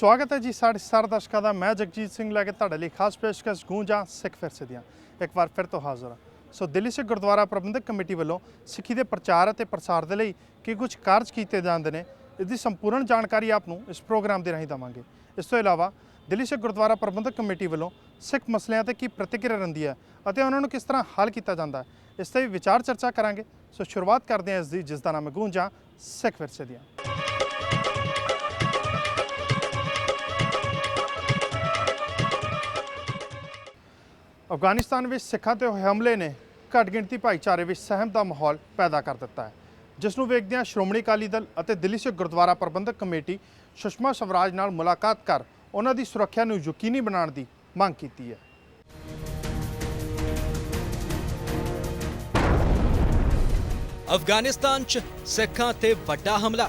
स्वागत है जी सारे दर्शकों का। मैं जगजीत सिंह लैके तुहाडे लई खास पेशकश गूंजा सिख फिरसे दियां एक बार फिर तो हाज़र हाँ। सो दिल्ली सिख गुरुद्वारा प्रबंधक कमेटी वालों सिक्खी के प्रचार और प्रसार के लिए कि कुछ कार्य किए जाते हैं, इसकी संपूर्ण जानकारी आपको इस प्रोग्राम के राही देवांगे। इस तो इलावा दिल्ली सिख गुरुद्वारा प्रबंधक कमेटी वालों सिख मसलों पर की प्रतिक्रिया रही है और उन्होंने किस तरह हल किया जाता है, इस पर भी विचार चर्चा करांगे। सो शुरुआत करते हैं इसकी, जिसका नाम है गूंजा सिख फिरसे दियां। अफगानिस्तान में सिखों ते होए हमले ने घट गिणती भाईचारे में सहम का माहौल पैदा कर दिता है, जिसनों वेखदियां श्रोमणी अकाली दल और दिल्ली सिख गुरुद्वारा प्रबंधक कमेटी सुषमा स्वराज नाल मुलाकात कर उन्हां दी सुरक्षा नूं यकीनी बनाउण दी मंग कीती है। अफगानिस्तान च सिखां ते वड्डा हमला।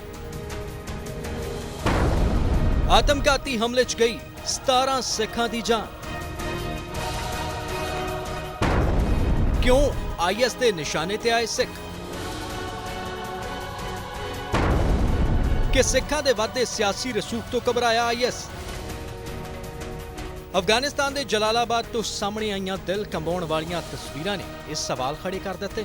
आतमघाती हमले च गई 17 सिखां दी जान। क्यों आईएस के निशाने ते आए सिख? कि सिखां दे वधदे सियासी रसूख तो घबराया आईएस? अफगानिस्तान के जलालाबाद तो सामने आईयां दिल कंबाउण वालियां तस्वीरां ने इस सवाल खड़े कर दिते।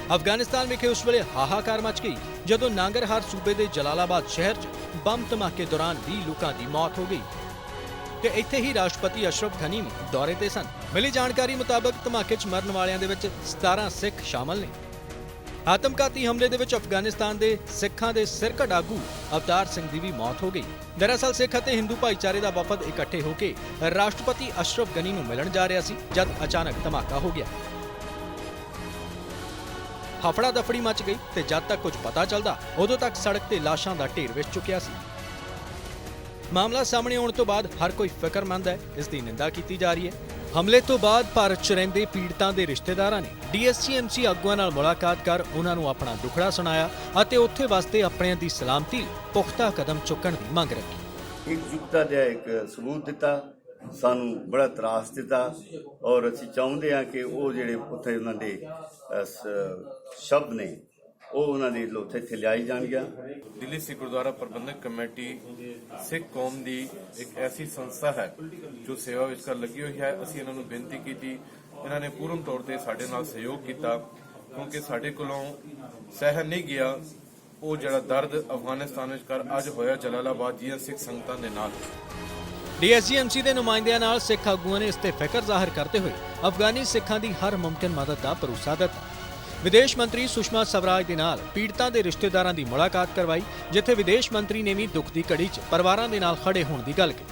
अफगानिस्तान विखे उस वेले हाहाकार मच गई जदों नांगरहार सूबे के जलालाबाद शहर च बम धमाके दौरान 20 लोगों की मौत हो गई ते इत्थे ही राष्ट्रपति अशरफ गनी भी दौरे ते सन। मिली जानकारी मुताबक धमाके च मरन वालियां दे विच 17 सिख शामिल ने। आतमघाती हमले दे विच अफगानिस्तान के सिखां दे सिरकड़ आगू अवतार सिंह की भी मौत हो गई। दरअसल सिख और हिंदू भाईचारे का वफद इकट्ठे होकर राष्ट्रपति अशरफ गनी नूं मिलण जा रहा सी जद अचानक धमाका हो गया। हफड़ा दफड़ी मच गई ते जद तक कुछ पता चलता उदों तक सड़क ते लाशां दा ढेर विछ चुकिया सी। मामला सामने आने तो बाद हर कोई फिक्रमंद है, इसकी निंदा की जा रही है। हमले तो बाद भारत च रहिंदे पीड़ितां दे रिश्तेदारां ने डीएससीएमसी आगुआं नाल मुलाकात कर उन्हां नूं अपना दुखड़ा सुनाया अते उत्थे वास्ते अपणियां दी सलामती पुख्ता कदम चुकण दी मंग रखी। एकजुटता दा एक सबूत दिता, सानू बड़ा त्रास दिता और असीं चाहुंदे हां कि वो जिहड़े उत्थे उन्हां दे शब्द ने उन्हां दी लोथे इत्थे लिआई जाणगीआं। दिल्ली सिख गुरुद्वारा प्रबंधक कमेटी सिख कौम की एक ऐसी संस्था है जो सेवा विच लगी हुई है। असीं इन्हां नूं बेनती की, इन्होंने पूर्ण तौर पर साडे नाल सहयोग किया क्योंकि साडे कोलों सह नहीं गया वो जिहड़ा दर्द अफगानिस्तान विच कर अज होया जलालाबाद जियां सिख संगतां दे नाल। डीएसजीएमसी के नुमाइंदियां नाल सिख आगुआं ने इस ते फिक्र जाहिर करते हुए अफगानी सिखां दी हर मुमकिन मदद का भरोसा दिता। विदेश मंत्री सुषमा स्वराज दे नाल पीड़ितां दे रिश्तेदारां दी मुलाकात करवाई, जिथे विदेश मंत्री ने भी दुख दी घड़ी च परिवारां दे नाल खड़े होण दी गल की।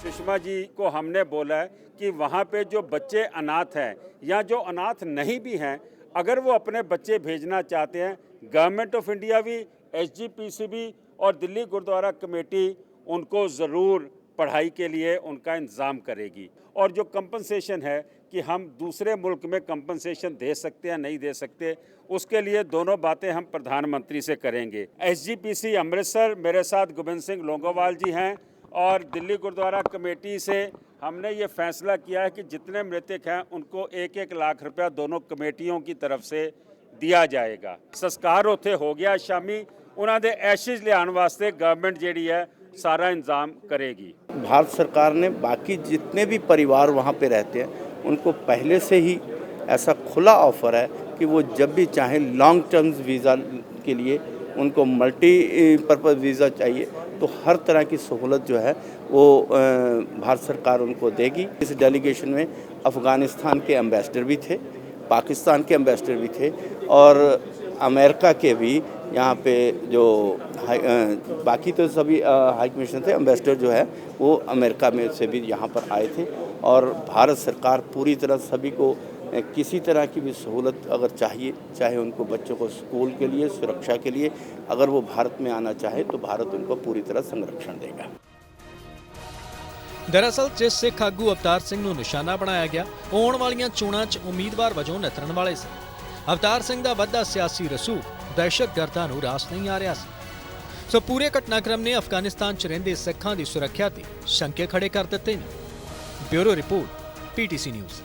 सुषमा जी को हमने बोला है कि वहाँ पे जो बच्चे अनाथ हैं या जो अनाथ नहीं भी हैं, अगर वो अपने बच्चे भेजना चाहते हैं, गवर्नमेंट ऑफ इंडिया भी, एसजीपीसी भी और दिल्ली गुरुद्वारा कमेटी उनको ज़रूर पढ़ाई के लिए उनका इंतज़ाम करेगी। और जो कंपनसेशन है कि हम दूसरे मुल्क में कंपनसेशन दे सकते हैं नहीं दे सकते, उसके लिए दोनों बातें हम प्रधानमंत्री से करेंगे। एसजीपीसी अमृतसर मेरे साथ गोबिंद सिंह लोंगोवाल जी हैं और दिल्ली गुरुद्वारा कमेटी से हमने ये फैसला किया है कि जितने मृतक हैं उनको 1-1 लाख रुपया दोनों कमेटियों की तरफ से दिया जाएगा। संस्कार उत्थे हो गया शामी, उन्हां दे एशिज लियाउण वास्ते गवर्नमेंट जिहड़ी है सारा इंतजाम करेगी। भारत सरकार ने बाकी जितने भी परिवार वहाँ पे रहते हैं उनको पहले से ही ऐसा खुला ऑफ़र है कि वो जब भी चाहें लॉन्ग टर्म्स वीज़ा के लिए उनको मल्टीपर्पज़ वीज़ा चाहिए तो हर तरह की सहूलत जो है वो भारत सरकार उनको देगी। इस डेलीगेशन में अफ़गानिस्तान के एम्बेसडर भी थे, पाकिस्तान के एम्बेसडर भी थे और अमेरिका के भी यहाँ पे जो बाकी तो सभी हाई कमिश्नर थे, एम्बेसडर जो है वो अमेरिका में से भी यहाँ पर आए थे। और भारत सरकार पूरी तरह सभी को किसी तरह की भी सहूलत अगर चाहिए, चाहे उनको बच्चों को स्कूल के लिए, सुरक्षा के लिए, अगर वो भारत में आना चाहे तो भारत उनको पूरी तरह संरक्षण देगा। दरअसल जिस सिख आगू अवतार सिंह नूं निशाना बनाया गया, आउण वालियां चोणां च उम्मीदवार वजों नितरन वाले सन। अवतार सिंह दा वधदा सियासी रसूख दहशतगर्दां नूं रास नहीं आ रहा सी। सो पूरे घटनाक्रम ने अफगानिस्तान च रहिंदे सिखां दी सुरक्षा ते शंके खड़े कर दिते ने। Bureau report PTC news.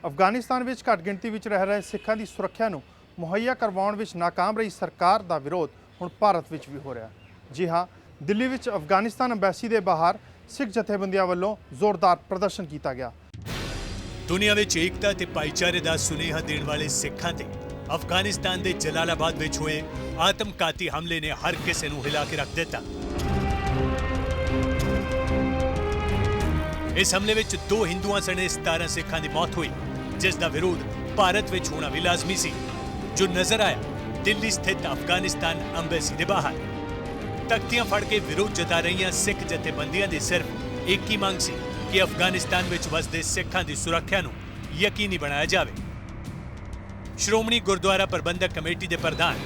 Afghanistan घट गिणती रह रहे सिखां की सुरक्षा मुहैया करवाउण नाकाम रही सरकार का विरोध ਹੁਣ ਭਾਰਤ ਵਿੱਚ ਵੀ ਹੋ ਰਿਹਾ। ਜੀ ਹਾਂ, ਦਿੱਲੀ ਵਿੱਚ ਅਫਗਾਨਿਸਤਾਨ ਅੰਬੈਸੀ ਦੇ ਬਾਹਰ ਸਿੱਖ ਜਥੇਬੰਦੀਆਂ ਵੱਲੋਂ ਜ਼ੋਰਦਾਰ ਪ੍ਰਦਰਸ਼ਨ ਕੀਤਾ ਗਿਆ। ਦੁਨੀਆ ਵਿੱਚ ਏਕਤਾ ਤੇ ਭਾਈਚਾਰੇ ਦਾ ਸੁਨੇਹਾ ਦੇਣ ਵਾਲੇ ਸਿੱਖਾਂ ਤੇ ਅਫਗਾਨਿਸਤਾਨ ਦੇ ਜਲਾਲਾਬਾਦ ਵਿੱਚ ਹੋਏ ਆਤਮਘਾਤੀ ਹਮਲੇ ਨੇ ਹਰ ਕਿਸੇ ਨੂੰ ਹਿਲਾ ਕੇ ਰੱਖ ਦਿੱਤਾ। ਇਸ ਹਮਲੇ ਵਿੱਚ 2 ਹਿੰਦੂਆਂ ਸਣੇ 17 ਸਿੱਖਾਂ ਦੀ ਮੌਤ ਹੋਈ, ਜਿਸ ਦਾ ਵਿਰੋਧ ਭਾਰਤ ਵਿੱਚ ਹੋਣਾ ਵੀ ਲਾਜ਼ਮੀ ਸੀ, ਜੋ ਨਜ਼ਰ ਆਇਆ ਦਿੱਲੀ ਸਥਿਤ ਅਫਗਾਨਿਸਤਾਨ ਅੰਬੈਸੀ ਦੇ ਬਾਹਰ। ਤਖਤੀਆਂ ਫੜ ਕੇ ਵਿਰੋਧ ਜਤਾ ਰਹੀਆਂ ਸਿੱਖ ਜਥੇਬੰਦੀਆਂ ਦੀ ਸਿਰਫ ਇੱਕ ਹੀ ਮੰਗ ਸੀ ਕਿ ਅਫਗਾਨਿਸਤਾਨ ਵਿੱਚ ਵਸਦੇ ਸਿੱਖਾਂ ਦੀ ਸੁਰੱਖਿਆ ਨੂੰ ਯਕੀਨੀ ਬਣਾਇਆ ਜਾਵੇ। ਸ਼੍ਰੋਮਣੀ ਗੁਰਦੁਆਰਾ ਪ੍ਰਬੰਧਕ ਕਮੇਟੀ ਦੇ ਪ੍ਰਧਾਨ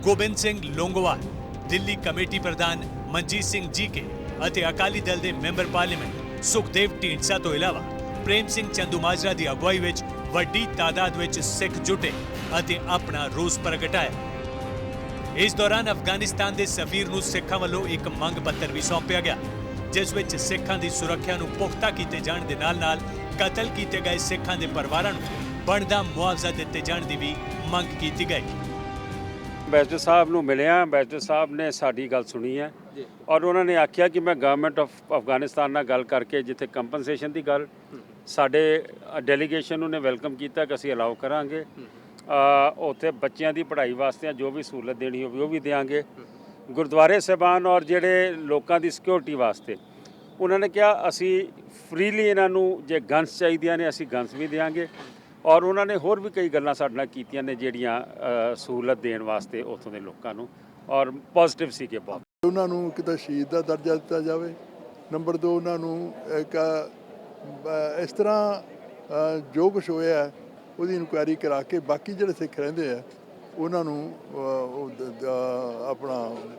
ਗੋਬਿੰਦ ਸਿੰਘ ਲੋਂਗੋਵਾਲ, ਦਿੱਲੀ ਕਮੇਟੀ ਪ੍ਰਧਾਨ ਮਨਜੀਤ ਸਿੰਘ ਜੀਕੇ ਅਤੇ ਅਕਾਲੀ ਦਲ ਦੇ ਮੈਂਬਰ ਪਾਰਲੀਮੈਂਟ ਸੁਖਦੇਵ ਢੀਂਡਸਾ ਤੋਂ ਇਲਾਵਾ ਪ੍ਰੇਮ ਸਿੰਘ ਚੰਦੂਮਾਜਰਾ ਦੀ ਅਗਵਾਈ ਵਿੱਚ ਵੱਡੀ ਤਾਦਾਦ ਵਿੱਚ ਸਿੱਖ ਜੁਟੇ ਅਤੇ ਆਪਣਾ ਰੋਸ ਪ੍ਰਗਟਾਇਆ। ਇਸ ਦੌਰਾਨ ਅਫਗਾਨਿਸਤਾਨ ਦੇ ਸਫੀਰ ਨੂੰ ਸਿੱਖਾਂ ਵੱਲੋਂ ਇੱਕ ਮੰਗ ਪੱਤਰ ਵੀ ਸੌਂਪਿਆ ਗਿਆ, ਜਿਸ ਵਿੱਚ ਸਿੱਖਾਂ ਦੀ ਸੁਰੱਖਿਆ ਨੂੰ ਪੁਖਤਾ ਕੀਤੇ ਜਾਣ ਦੇ ਨਾਲ-ਨਾਲ ਕਤਲ ਕੀਤੇ ਗਏ ਸਿੱਖਾਂ ਦੇ ਪਰਿਵਾਰਾਂ ਨੂੰ ਬਣਦਾ ਮੁਆਵਜ਼ਾ ਦਿੱਤੇ ਜਾਣ ਦੀ ਵੀ ਮੰਗ ਕੀਤੀ ਗਈ। ਅੰਬੈਸਡਰ ਸਾਹਿਬ ਨੂੰ ਮਿਲਿਆ, ਅੰਬੈਸਡਰ ਸਾਹਿਬ ਨੇ ਸਾਡੀ ਗੱਲ ਸੁਣੀ ਹੈ ਔਰ ਉਹਨਾਂ ਨੇ ਆਖਿਆ ਕਿ ਮੈਂ ਗਵਰਨਮੈਂਟ ਆਫ ਅਫਗਾਨਿਸਤਾਨ ਨਾਲ ਗੱਲ ਕਰਕੇ ਜਿੱਥੇ ਕੰਪਨਸੇਸ਼ਨ ਦੀ ਗੱਲ ਸਾਡੇ ਡੈਲੀਗੇਸ਼ਨ ਨੂੰ ਨੇ ਵੈਲਕਮ ਕੀਤਾ ਕਿ ਅਸੀਂ ਅਲਾਉ ਕਰਾਂਗੇ, ਉੱਥੇ ਬੱਚਿਆਂ ਦੀ ਪੜ੍ਹਾਈ ਵਾਸਤੇ ਜੋ ਵੀ ਸਹੂਲਤ ਦੇਣੀ ਹੋਵੇ ਉਹ ਵੀ ਦੇਵਾਂਗੇ। ਗੁਰਦੁਆਰੇ ਸਾਹਿਬਾਨ ਔਰ ਜਿਹੜੇ ਲੋਕਾਂ ਦੀ ਸਿਕਿਉਰਿਟੀ ਵਾਸਤੇ ਉਹਨਾਂ ਨੇ ਕਿਹਾ ਅਸੀਂ ਫ੍ਰੀਲੀ ਇਹਨਾਂ ਨੂੰ ਜੇ ਗਨਸ ਚਾਹੀਦੀਆਂ ਨੇ ਅਸੀਂ ਗਨਸ ਵੀ ਦੇਵਾਂਗੇ ਔਰ ਉਹਨਾਂ ਨੇ ਹੋਰ ਵੀ ਕਈ ਗੱਲਾਂ ਸਾਡੇ ਨਾਲ ਕੀਤੀਆਂ ਨੇ ਜਿਹੜੀਆਂ ਸਹੂਲਤ ਦੇਣ ਵਾਸਤੇ ਉੱਥੋਂ ਦੇ ਲੋਕਾਂ ਨੂੰ ਔਰ ਪੋਜ਼ਿਟਿਵ ਸੀ ਕਿ ਬਹੁਤ। ਉਹਨਾਂ ਨੂੰ ਕਿਤੇ ਸ਼ਹੀਦ ਦਾ ਦਰਜਾ ਦਿੱਤਾ ਜਾਵੇ। ਨੰਬਰ 2 ਉਹਨਾਂ ਨੂੰ ਇੱਕ ਇਸ ਤਰ੍ਹਾਂ ਜੋ ਕੁਛ ਹੋਇਆ ਉਹਦੀ ਇਨਕੁਆਇਰੀ ਕਰਾ ਕੇ ਬਾਕੀ ਜਿਹੜੇ ਸਿੱਖ ਰਹਿੰਦੇ ਆ ਉਹਨਾਂ ਨੂੰ ਆਪਣਾ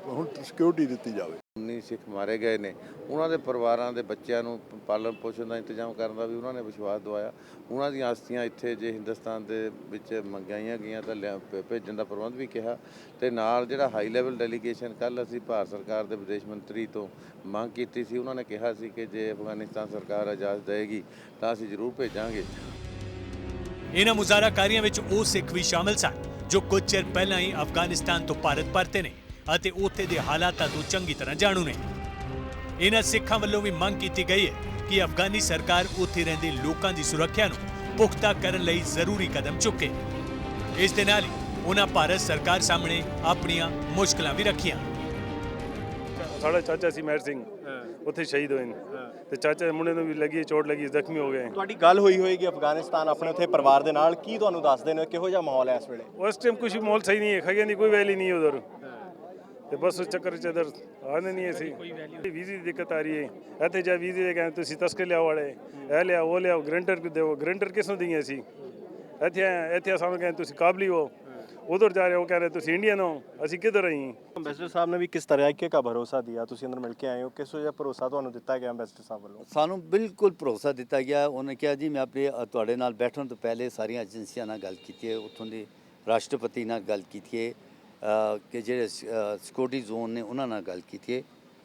ਹੁਣ ਸਿਕਿਉਰਿਟੀ ਦਿੱਤੀ ਜਾਵੇ। 19 ਸਿੱਖ ਮਾਰੇ ਗਏ ਨੇ, ਉਹਨਾਂ ਦੇ ਪਰਿਵਾਰਾਂ ਦੇ ਬੱਚਿਆਂ ਨੂੰ ਪਾਲਣ ਪੋਸ਼ਣ ਦਾ ਇੰਤਜ਼ਾਮ ਕਰਨ ਦਾ ਵੀ ਉਹਨਾਂ ਨੇ ਵਿਸ਼ਵਾਸ ਦਵਾਇਆ। ਉਹਨਾਂ ਦੀਆਂ ਆਸਤੀਆਂ ਇੱਥੇ ਜੇ ਹਿੰਦੁਸਤਾਨ ਦੇ ਵਿੱਚ ਮੰਗਾਈਆਂ ਗਈਆਂ ਤਾਂ ਭੇਜਣ ਦਾ ਪ੍ਰਬੰਧ ਵੀ ਕਿਹਾ ਤੇ ਨਾਲ ਜਿਹੜਾ ਹਾਈ ਲੈਵਲ ਡੈਲੀਗੇਸ਼ਨ ਕੱਲ੍ਹ ਅਸੀਂ ਭਾਰਤ ਸਰਕਾਰ ਦੇ ਵਿਦੇਸ਼ ਮੰਤਰੀ ਤੋਂ ਮੰਗ ਕੀਤੀ ਸੀ, ਉਹਨਾਂ ਨੇ ਕਿਹਾ ਸੀ ਕਿ ਜੇ ਅਫਗਾਨਿਸਤਾਨ ਸਰਕਾਰ ਇਜਾਜ਼ਤ ਦੇਵੇਗੀ ਤਾਂ ਅਸੀਂ ਜ਼ਰੂਰ ਭੇਜਾਂਗੇ। ਇਹਨਾਂ ਮੁਜ਼ਾਹਰਾਕਾਰੀਆਂ ਵਿੱਚ ਉਹ ਸਿੱਖ ਵੀ ਸ਼ਾਮਲ ਸਨ ਜੋ ਕੁਝ ਚਿਰ ਪਹਿਲਾਂ ਹੀ ਅਫਗਾਨਿਸਤਾਨ ਤੋਂ ਭਾਰਤ ਪਰਤੇ ਨੇ ਅਤੇ ਉੱਥੇ ਦੇ ਹਾਲਾਤਾਂ ਤੋਂ ਚੰਗੀ ਤਰ੍ਹਾਂ ਜਾਣੂ ਨੇ। ਇਹਨਾਂ ਸਿੱਖਾਂ ਵੱਲੋਂ ਵੀ ਮੰਗ ਕੀਤੀ ਗਈ ਹੈ ਕਿ ਅਫਗਾਨੀ ਸਰਕਾਰ ਉੱਥੇ ਰਹਿੰਦੇ ਲੋਕਾਂ ਦੀ ਸੁਰੱਖਿਆ ਨੂੰ ਪੁਖਤਾ ਕਰਨ ਲਈ ਜ਼ਰੂਰੀ ਕਦਮ ਚੁੱਕੇ। ਇਸ ਦੇ ਨਾਲ ਹੀ ਉਹਨਾਂ ਭਾਰਤ ਸਰਕਾਰ ਸਾਹਮਣੇ ਆਪਣੀਆਂ ਮੁਸ਼ਕਲਾਂ ਵੀ ਰੱਖੀਆਂ। ਸਾਡਾ ਚਾਚਾ ਸੀ ਮਹਿਰ ਸਿੰਘ, ਉੱਥੇ ਸ਼ਹੀਦ ਹੋਏ ਨੇ ਤੇ ਚਾਚਾ ਦੇ ਮੁੰਡੇ ਨੂੰ ਵੀ ਲੱਗੀ ਚੋਟ ਲੱਗੀ, ਜ਼ਖਮੀ ਹੋ ਗਏ। ਤੁਹਾਡੀ ਗੱਲ ਹੋਈ ਹੋਏਗੀ ਅਫਗਾਨਿਸਤਾਨ ਆਪਣੇ ਉੱਥੇ ਪਰਿਵਾਰ ਦੇ ਨਾਲ, ਕੀ ਤੁਹਾਨੂੰ ਦੱਸਦੇ ਨੇ ਕਿਹੋ ਜਿਹਾ ਮਾਹੌਲ ਹੈ ਇਸ ਵੇਲੇ? ਉਸ ਟਾਈਮ ਕੁਝ ਮਾਹੌਲ ਸਹੀ ਨਹੀਂ ਹੈ, ਖਗਿਆਂ ਦੀ ਕੋਈ ਵੈਲੀ ਨਹੀਂ ਉਧਰ ਤੇ ਬਸ ਉਸ ਚੱਕਰ 'ਚ ਇਧਰ ਆਉਂਦੇ ਨਹੀਂ ਅਸੀਂ। ਵੀਜ਼ੇ ਦੀ ਦਿੱਕਤ ਆ ਰਹੀ ਹੈ, ਇੱਥੇ ਜਾ ਵੀਜ਼ੇ ਦੇ ਕਹਿੰਦੇ ਤੁਸੀਂ ਤਸਕਰ ਲਿਆਓ ਵਾਲੇ ਇਹ ਲਿਆਓ ਉਹ ਲਿਆਓ, ਗਰੰਟਰ ਦਿਓ, ਗਰੰਟਰ ਕਿਸ ਨੂੰ ਦਈਏ ਅਸੀਂ? ਇੱਥੇ ਸਾਨੂੰ ਕਹਿੰਦੇ ਤੁਸੀਂ ਕਾਬਲੀ ਹੋ, उधर जा रहे हो कह रहे तुम इंडियन हो, ਅਸੀਂ किधर आई? ਅੰਬੈਸਡਰ ਸਾਹਿਬ ਨੇ ਵੀ ਕਿਸ ਤਰੀਕੇ ਦਾ ਭਰੋਸਾ ਦਿਆ, ਤੁਸੀਂ ਅੰਦਰ ਮਿਲ ਕੇ ਆਏ ਹੋ, ਕਿਸ ਵਜ੍ਹਾ ਭਰੋਸਾ ਤੁਹਾਨੂੰ ਦਿੱਤਾ ਗਿਆ ਅੰਬੈਸਡਰ ਸਾਹਿਬ ਵੱਲੋਂ? ਸਾਨੂੰ ਬਿਲਕੁਲ ਭਰੋਸਾ ਦਿੱਤਾ ਗਿਆ। ਉਹਨੇ ਕਿਹਾ ਜੀ ਮੈਂ ਆਪਣੇ ਤੁਹਾਡੇ ਨਾਲ ਬੈਠਣ ਤੋਂ ਪਹਿਲੇ ਸਾਰੀਆਂ ਏਜੰਸੀਆਂ ਨਾਲ ਗੱਲ ਕੀਤੀ ਹੈ, ਉੱਥੋਂ ਦੇ ਰਾਸ਼ਟਰਪਤੀ ਨਾਲ ਗੱਲ ਕੀਤੀ ਹੈ ਕਿ ਜਿਹੜੇ ਸਿਕਿਉਰਿਟੀ ਜ਼ੋਨ ਨੇ ਉਹਨਾਂ ਨਾਲ ਗੱਲ ਕੀਤੀ ਹੈ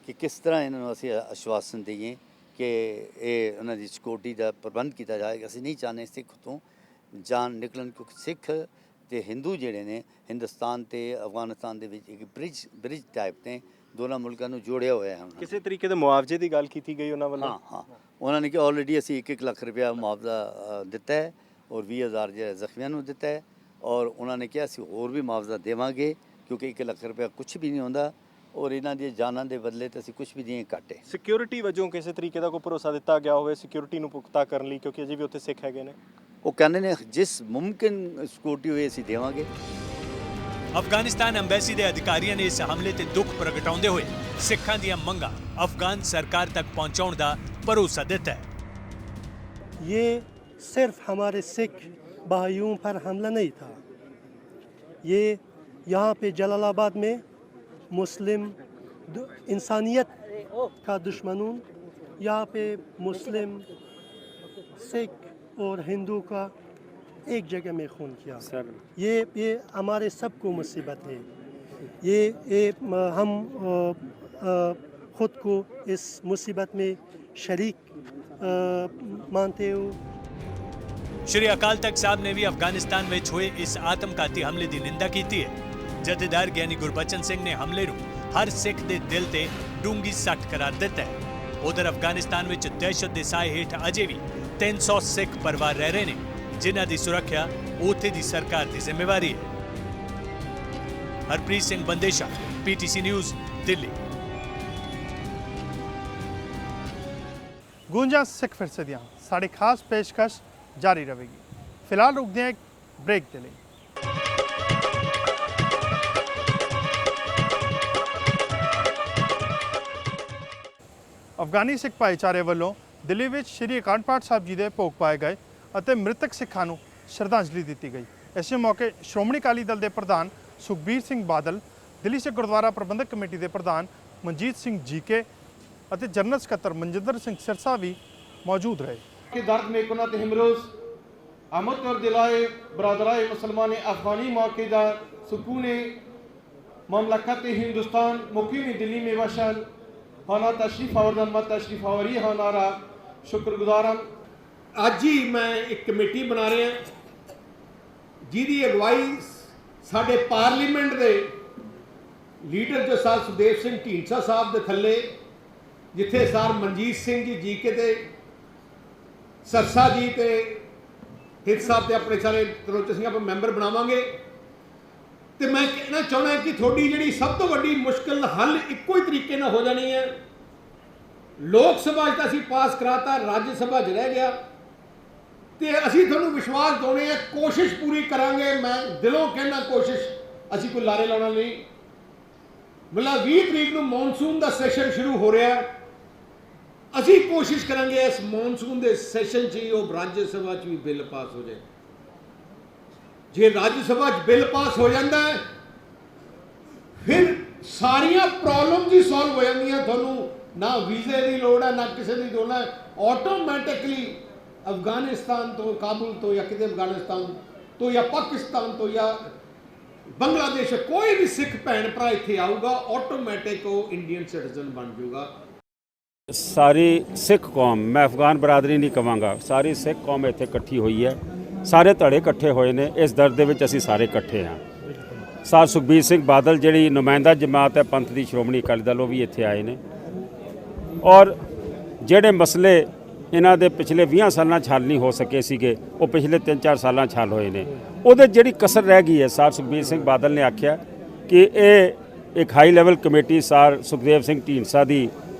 ਕਿ ਕਿਸ ਤਰ੍ਹਾਂ ਇਹਨਾਂ ਨੂੰ ਅਸੀਂ ਆਸ਼ਵਾਸਨ ਦਈਏ ਕਿ ਇਹ ਉਹਨਾਂ ਦੀ ਸਿਕਿਉਰਿਟੀ ਦਾ ਪ੍ਰਬੰਧ ਕੀਤਾ ਜਾਏਗਾ। ਅਸੀਂ ਨਹੀਂ ਚਾਹੁੰਦੇ ਸਿੱਖ ਤੋਂ ਜਾਨ ਨਿਕਲਣ, ਕਿਉਂਕਿ ਸਿੱਖ ਤੇ ਹਿੰਦੂ ਜਿਹੜੇ ਨੇ ਹਿੰਦੁਸਤਾਨ ਤੇ ਅਫਗਾਨਿਸਤਾਨ ਦੇ ਵਿੱਚ ਇੱਕ ਬ੍ਰਿਜ ਟਾਈਪ ਨੇ, ਦੋਨਾਂ ਮੁਲਕਾਂ ਨੂੰ ਜੋੜਿਆ ਹੋਇਆ ਹੈ। ਕਿਸੇ ਤਰੀਕੇ ਦੇ ਮੁਆਵਜ਼ੇ ਦੀ ਗੱਲ ਕੀਤੀ ਗਈ ਉਹਨਾਂ ਵੱਲੋਂ? ਹਾਂ, ਉਹਨਾਂ ਨੇ ਕਿ ਆਲਰੇਡੀ ਅਸੀਂ 1 ਲੱਖ ਰੁਪਇਆ ਮੁਆਵਜ਼ਾ ਦਿੱਤਾ ਹੈ ਔਰ 20,000 ਜਿਹੜੇ ਜ਼ਖਮੀਆਂ ਨੂੰ ਦਿੱਤਾ ਹੈ ਔਰ ਉਹਨਾਂ ਨੇ ਕਿਹਾ ਅਸੀਂ ਹੋਰ ਵੀ ਮੁਆਵਜ਼ਾ ਦੇਵਾਂਗੇ ਕਿਉਂਕਿ 1 ਲੱਖ ਰੁਪਇਆ ਕੁਝ ਵੀ ਨਹੀਂ ਹੁੰਦਾ ਔਰ ਇਹਨਾਂ ਦੀਆਂ ਜਾਨਾਂ ਦੇ ਬਦਲੇ ਤੇ ਅਸੀਂ ਕੁਝ ਵੀ ਨਹੀਂ ਘੱਟ ਹੈ। ਸਿਕਿਉਰਿਟੀ ਵਜੋਂ ਕਿਸੇ ਤਰੀਕੇ ਦਾ ਕੋਈ ਭਰੋਸਾ ਦਿੱਤਾ ਗਿਆ ਹੋਵੇ ਸਿਕਿਉਰਿਟੀ ਨੂੰ ਪੁਖਤਾ ਕਰਨ ਲਈ, ਕਿਉਂਕਿ ਅਜੇ ਵੀ ਉੱਥੇ ਸਿੱਖ ਹੈਗੇ ਨੇ? ਉਹ ਕਹਿੰਦੇ ਨੇ ਜਿਸ ਮੁਮਕਿਨ ਸਿਕਿਉਰਿਟੀ ਹੋਏ ਅਸੀਂ ਦੇਵਾਂਗੇ। ਅਫਗਾਨਿਸਤਾਨ ਐਮਬੈਸੀ ਦੇ ਅਧਿਕਾਰੀਆਂ ਨੇ ਇਸ ਹਮਲੇ ਤੇ ਦੁੱਖ ਪ੍ਰਗਟਾਉਂਦੇ ਹੋਏ ਸਿੱਖਾਂ ਦੀਆਂ ਮੰਗਾਂ ਅਫਗਾਨ ਸਰਕਾਰ ਤੱਕ ਪਹੁੰਚਾਉਣ ਦਾ ਭਰੋਸਾ ਦਿੱਤਾ ਹੈ। ये सिर्फ हमारे सिख भाइयों पर हमला नहीं था, ये यहाँ पे जलालाबाद में मुस्लिम इंसानियत का दुश्मनों, यहाँ पे मुस्लिम सिख और हिंदू का एक जगह में खून किया सर। ये हमारे सबको मुसीबत है। ये हम ख़ुद को इस मुसीबत में शरीक मानते हो। ਸ਼੍ਰੀ ਅਕਾਲ ਤਖਤ ਸਾਹਿਬ ਨੇ ਵੀ ਅਫਗਾਨਿਸਤਾਨ ਵਿੱਚ ਹੋਏ ਇਸ ਆਤਮਘਾਤੀ ਹਮਲੇ ਦੀ ਨਿੰਦਾ ਕੀਤੀ ਹੈ ਜਥੇਦਾਰ ਗਿਆਨੀ ਗੁਰਬਚਨ ਸਿੰਘ ਨੇ ਹਮਲੇ ਨੂੰ ਹਰ ਸਿੱਖ ਦੇ ਦਿਲ ਤੇ ਡੂੰਗੀ ਸੱਟ ਕਰਾਰ ਦਿੱਤਾ ਹੈ। ਉਧਰ ਅਫਗਾਨਿਸਤਾਨ ਵਿੱਚ ਦਹਿਸ਼ਤ ਦੇ ਸਾਏ ਹੇਠ ਅਜੇ ਵੀ 300 ਸਿੱਖ ਪਰਿਵਾਰ ਰਹਿ ਰਹੇ ਨੇ, ਜਿਨ੍ਹਾਂ ਦੀ ਸੁਰੱਖਿਆ ਉੱਥੇ ਦੀ ਸਰਕਾਰ ਦੀ ਜ਼ਿੰਮੇਵਾਰੀ ਹੈ। Harpreet Singh Bandesha, PTC news, Delhi. गूंजा सिख फिरसे दियां साड़ी खास पेशकश जारी रहेगी। फिलहाल रुकते हैं एक ब्रेक के लिए। ਅਫਗਾਨੀ ਸਿੱਖ ਭਾਈਚਾਰੇ ਵੱਲੋਂ ਦਿੱਲੀ ਵਿੱਚ ਸ਼੍ਰੀ ਅਖੰਡ ਪਾਠ ਸਾਹਿਬ ਜੀ ਦੇ ਭੋਗ ਪਾਏ ਗਏ ਅਤੇ ਮ੍ਰਿਤਕ ਸਿੱਖਾਂ ਨੂੰ ਸ਼ਰਧਾਂਜਲੀ ਦਿੱਤੀ ਗਈ। ਇਸੇ ਮੌਕੇ ਸ਼੍ਰੋਮਣੀ ਅਕਾਲੀ ਦਲ ਦੇ ਪ੍ਰਧਾਨ ਸੁਖਬੀਰ ਸਿੰਘ ਬਾਦਲ, ਦਿੱਲੀ ਸਿੱਖ ਗੁਰਦੁਆਰਾ ਪ੍ਰਬੰਧਕ ਕਮੇਟੀ ਦੇ ਪ੍ਰਧਾਨ ਮਨਜੀਤ ਸਿੰਘ ਜੀਕੇ ਅਤੇ ਜਨਰਲ ਸਕੱਤਰ ਮਨਜਿੰਦਰ ਸਿੰਘ ਸਿਰਸਾ ਵੀ ਮੌਜੂਦ ਰਹੇ। कि दर्द में कुनत हिमरोज आमद और दिलाए बरदराए मुसलमान अफगानी मौक़िदा सुकून ममलकत हिंदुस्तान मुकीम दिल्ली में वशन होना तशरीफ आवर्दन मत तशरीफ आवरी होनारा शुक्रगुजारम। अज ही मैं एक कमेटी बना रहे हैं जिहदी अगवाई साडे पार्लीमेंट के लीडर जो साहब सुखदेव सिंह ढींडसा साहब के थले जिथे सर मनजीत सिंह जी जीके ते सरसा जी ते हित साहब ते अपने सारे तरोच सिंह आप मैंबर बनावांगे। तो मैं कहना चाहना कि थोड़ी जी सब तो वड्डी मुश्किल हल इक्को ही तरीके नाल हो जानी है। लोक सभा तो असीं पास कराता, राज्य सभा च रह गया, तो असीं तुहानूं विश्वास दिवाउने आ, कोशिश पूरी करांगे। मैं दिलों कहना कोशिश असीं कोई लारे लाउणा नहीं। मतलब 20 तरीक नूं मॉनसून का सैशन शुरू हो रहा है, असीं कोशिश करांगे इस मॉनसून के सैशन च ही राज्य सभा च भी बिल पास हो जाए। जे राज्य सभा च बिल पास हो जाता है फिर सारिया प्रॉब्लम ही सॉल्व हो जांदियां। तुहानूं ना वीजे की लोड़ है ना किसी की लोड़ है। ऑटोमैटिकली अफगानिस्तान तो, काबुल तो या किसी अफगानिस्तान तो या पाकिस्तान तो या बांग्लादेश कोई भी सिख भैन भरा इत्थे आऊगा, ऑटोमैटिक वो इंडियन सिटीजन बन जाऊगा। सारी सिख कौम, मैं अफगान बरादरी नहीं कहांगा, सारी सिख कौम इत्थे इकट्ठी हुई है, सारे धड़े इकट्ठे होए ने। इस दर्द दे विच असीं सारे इकट्ठे हाँ। सर सुखबीर सिंह बादल जिहड़ी नुमाइंदा जमात है पंथ दी श्रोमणी अकाली दल, वो भी इत्थे आए ने। और जिहड़े मसले इन्हां दे पिछले 20 सालां 'च हल नहीं हो सके सीगे, वो पिछले 3-4 सालां 'च हल होए ने। ਉਹਦੇ ਜਿਹੜੀ ਕਸਰ ਰਹਿ ਗਈ ਹੈ, ਸਰ ਸੁਖਬੀਰ ਸਿੰਘ ਬਾਦਲ ਨੇ ਆਖਿਆ ਕਿ ਇਹ ਇੱਕ high level committee sir Sukhdev Singh Dhindsa ਦੀ